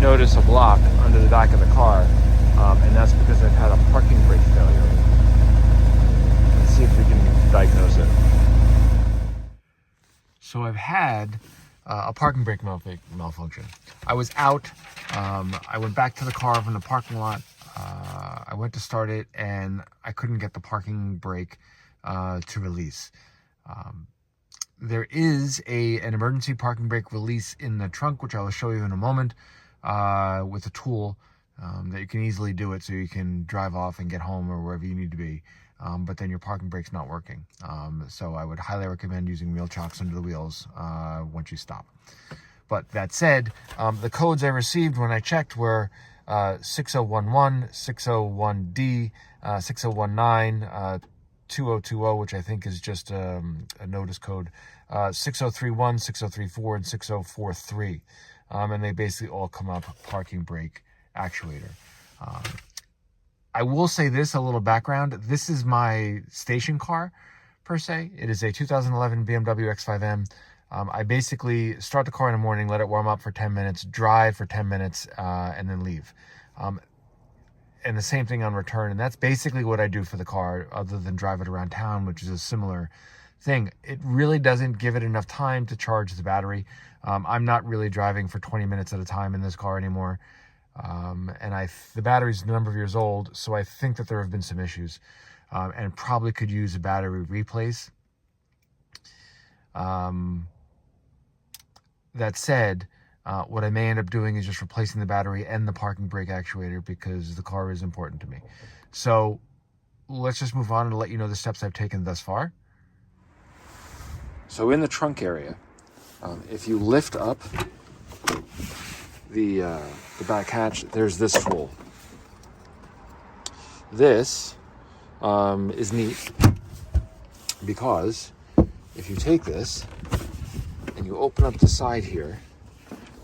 notice a block under the back of the car, and that's because I've had a parking brake failure. Let's see if we can diagnose it. So I've had a parking brake malfunction. I was out, I went back to the car from the parking lot, I went to start it, and I couldn't get the parking brake to release. There is an emergency parking brake release in the trunk, which I will show you in a moment, with a tool that you can easily do it so you can drive off and get home or wherever you need to be. But then your parking brake's not working. So I would highly recommend using wheel chocks under the wheels once you stop. But that said, the codes I received when I checked were 6011, 601D, 6019, 2020, which I think is just a notice code, 6031, 6034, and 6043. And they basically all come up parking brake actuator. I will say this, a little background. This is my station car, per se. It is a 2011 BMW X5M. I basically start the car in the morning, let it warm up for 10 minutes, drive for 10 minutes, and then leave. And the same thing on return. And that's basically what I do for the car, other than drive it around town, which is a similar thing. It really doesn't give it enough time to charge the battery. I'm not really driving for 20 minutes at a time in this car anymore. And the battery's a number of years old, so I think that there have been some issues, and probably could use a battery replace. That said, what I may end up doing is just replacing the battery and the parking brake actuator, because the car is important to me. So let's just move on and let you know the steps I've taken thus far. So in the trunk area, if you lift up the back hatch, there's this tool. This is neat because if you take this and you open up the side here,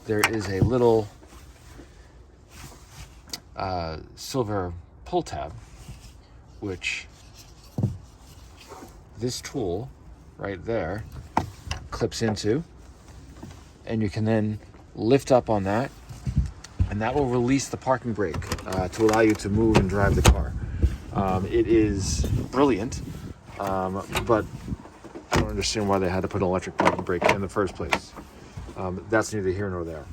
there is a little silver pull tab, which this tool right there clips into, and you can then lift up on that, and that will release the parking brake to allow you to move and drive the car. It is brilliant, but I don't understand why they had to put an electric parking brake in the first place. That's neither here nor there.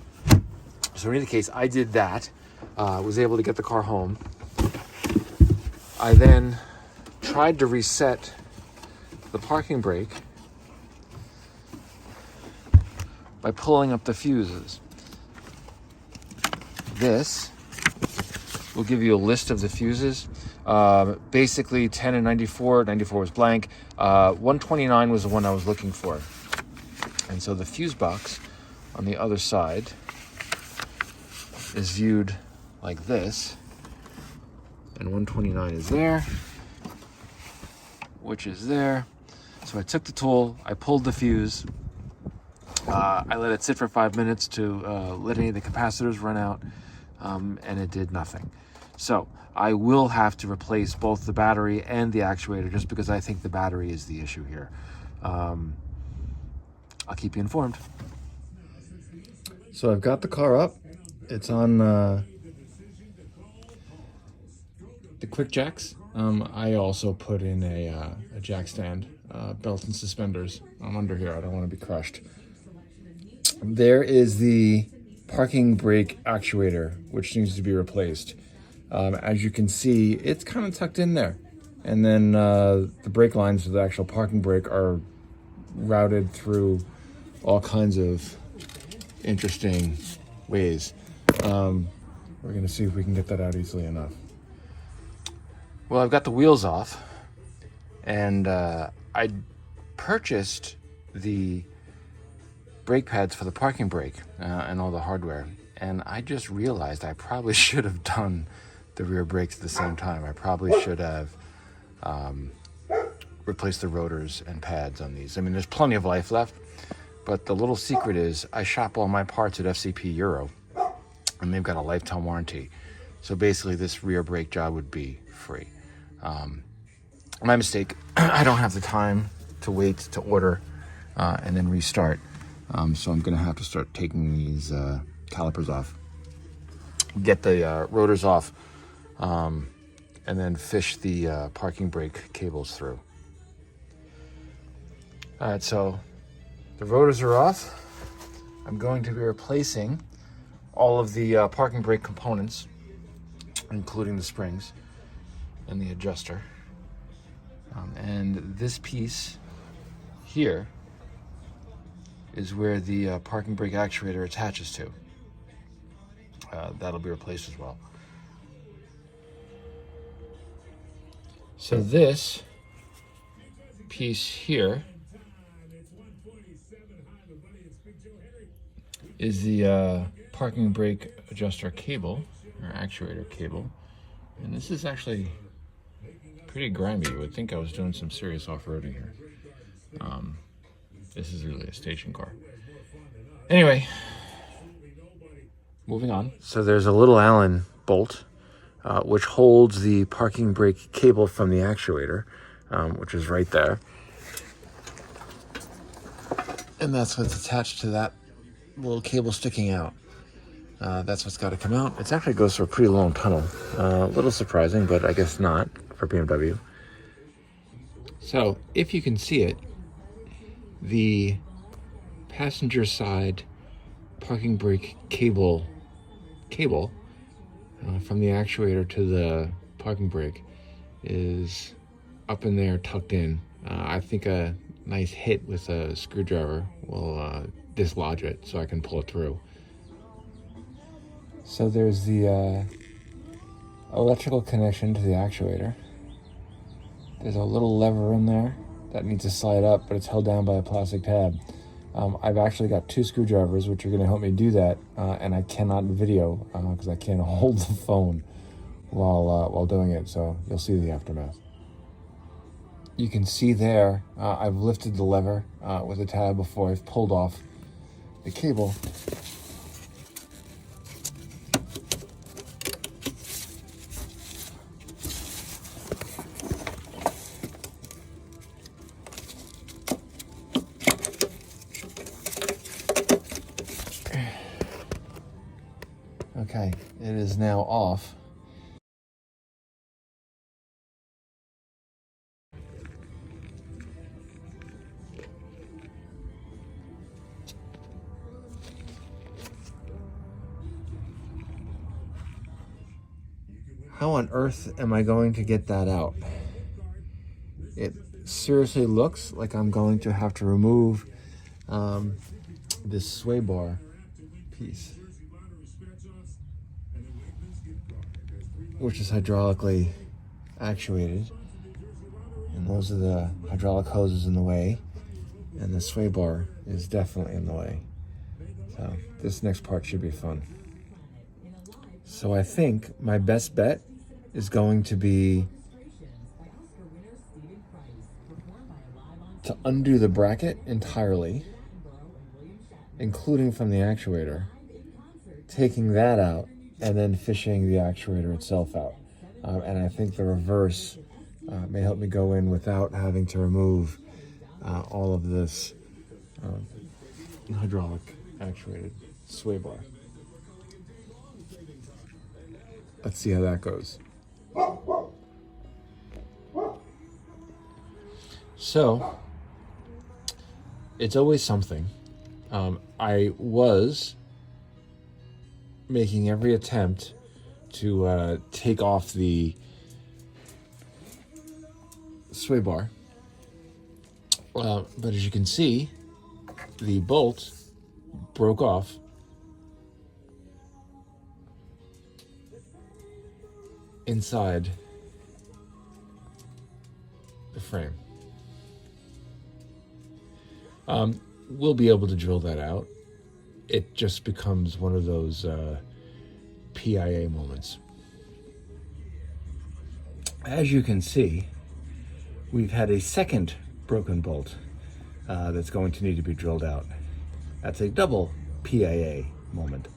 So in any case, I did that, was able to get the car home. I then tried to reset the parking brake by pulling up the fuses. This will give you a list of the fuses. Basically 10 and 94. 94 was blank. 129 was the one I was looking for. And so the fuse box on the other side is viewed like this. And 129 is there, which is there. So I took the tool, I pulled the fuse, I let it sit for 5 minutes to let any of the capacitors run out, and it did nothing. So I will have to replace both the battery and the actuator, just because I think the battery is the issue here. I'll keep you informed. So I've got the car up. It's on the quick jacks. I also put in a jack stand, belt and suspenders. I'm under here. I don't want to be crushed. There is the parking brake actuator, which needs to be replaced. As you can see, it's kind of tucked in there. And then the brake lines for the actual parking brake are routed through all kinds of interesting ways. We're going to see if we can get that out easily enough. Well, I've got the wheels off, and I purchased the brake pads for the parking brake and all the hardware, and I just realized I probably should have done the rear brakes at the same time. I probably should have replaced the rotors and pads on these. I mean, there's plenty of life left, but the little secret is I shop all my parts at FCP Euro, and they've got a lifetime warranty. So basically this rear brake job would be free. My mistake. I don't have the time to wait to order and then restart. So I'm gonna have to start taking these calipers off. get the rotors off, and then fish the parking brake cables through. All right, so the rotors are off. I'm going to be replacing all of the parking brake components, including the springs and the adjuster. And this piece here is where the parking brake actuator attaches to. That'll be replaced as well. So this piece here is the parking brake adjuster cable, or actuator cable. And this is actually pretty grimy. You would think I was doing some serious off-roading here. This is really a station car. Anyway, moving on. So there's a little Allen bolt, which holds the parking brake cable from the actuator, which is right there. And that's what's attached to that little cable sticking out. That's what's got to come out. It actually goes through a pretty long tunnel. A little surprising, but I guess not for BMW. So if you can see it, the passenger side parking brake cable from the actuator to the parking brake is up in there, tucked in. I think a nice hit with a screwdriver will dislodge it so I can pull it through. So there's the electrical connection to the actuator. There's a little lever in there that needs to slide up, but it's held down by a plastic tab. I've actually got 2 screwdrivers, which are going to help me do that, and I cannot video because I can't hold the phone while doing it, so you'll see the aftermath. You can see there, I've lifted the lever with the tab before I've pulled off the cable. Okay, it is now off. How on earth am I going to get that out? It seriously looks like I'm going to have to remove this sway bar piece, which is hydraulically actuated, and those are the hydraulic hoses in the way, and the sway bar is definitely in the way. So this next part should be fun. So I think my best bet is going to be to undo the bracket entirely, including from the actuator, taking that out, and then fishing the actuator itself out. And I think the reverse may help me go in without having to remove all of this hydraulic actuated sway bar. Let's see how that goes. So, it's always something. I was making every attempt to take off the sway bar, but as you can see, the bolt broke off inside the frame. We'll be able to drill that out. It just becomes one of those PIA moments. As you can see, we've had a second broken bolt that's going to need to be drilled out. That's a double PIA moment.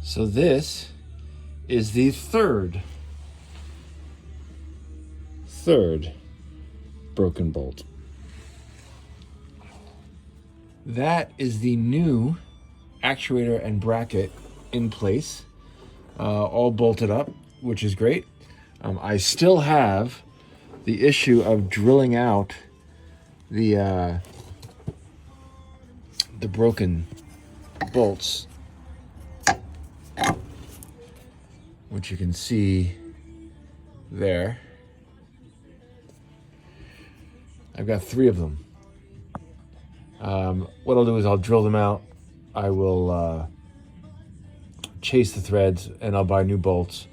So this is the third broken bolt. That is the new actuator and bracket in place, all bolted up, which is great. I still have the issue of drilling out the broken bolts, which you can see there. I've got 3 of them. What I'll do is I'll drill them out. I will chase the threads, and I'll buy new bolts.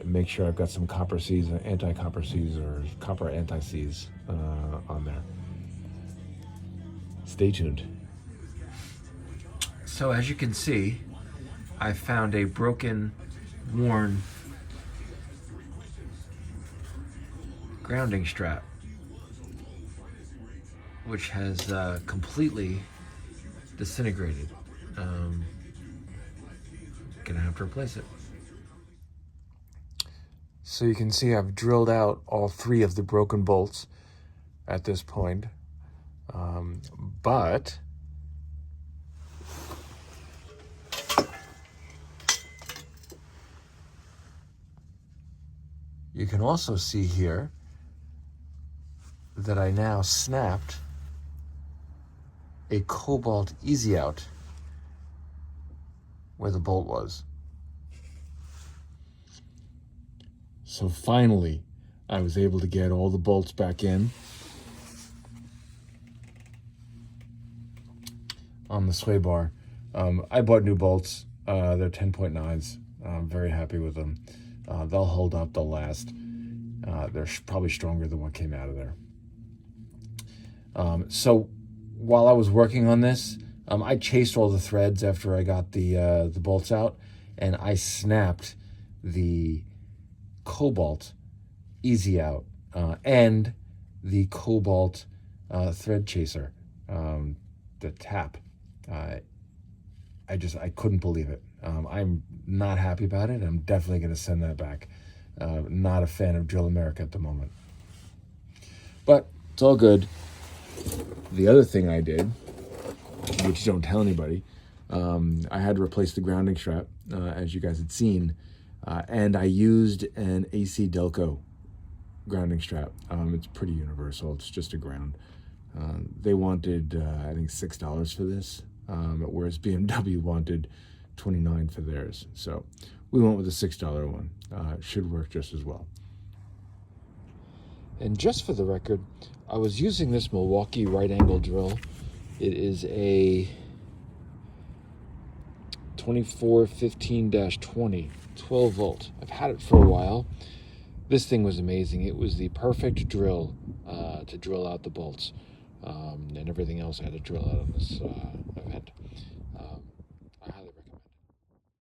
Make sure I've got some copper Cs, anti-copper Cs, or copper anti-Cs on there. Stay tuned. So as you can see, I found a broken, worn grounding strap, which has completely disintegrated. Gonna have to replace it. So you can see I've drilled out all 3 of the broken bolts at this point, but you can also see here that I now snapped a cobalt easy out where the bolt was. So finally, I was able to get all the bolts back in on the sway bar. I bought new bolts. They're 10.9s. I'm very happy with them. They'll hold up, they'll last. They're probably stronger than what came out of there. So while I was working on this, I chased all the threads after I got the bolts out, and I snapped the cobalt easy out and the cobalt thread chaser, the tap. I couldn't believe it. I'm not happy about it. I'm definitely going to send that back. Not a fan of Drill America at the moment, but it's all good. The other thing I did, which don't tell anybody, I had to replace the grounding strap, as you guys had seen, and I used an AC Delco grounding strap. It's pretty universal. It's just a ground. They wanted, I think, $6 for this, whereas BMW wanted $29 for theirs. So we went with a $6 one. It should work just as well. And just for the record, I was using this Milwaukee right angle drill. It is a 2415-20, 12 volt. I've had it for a while. This thing was amazing. It was the perfect drill to drill out the bolts and everything else I had to drill out on this event.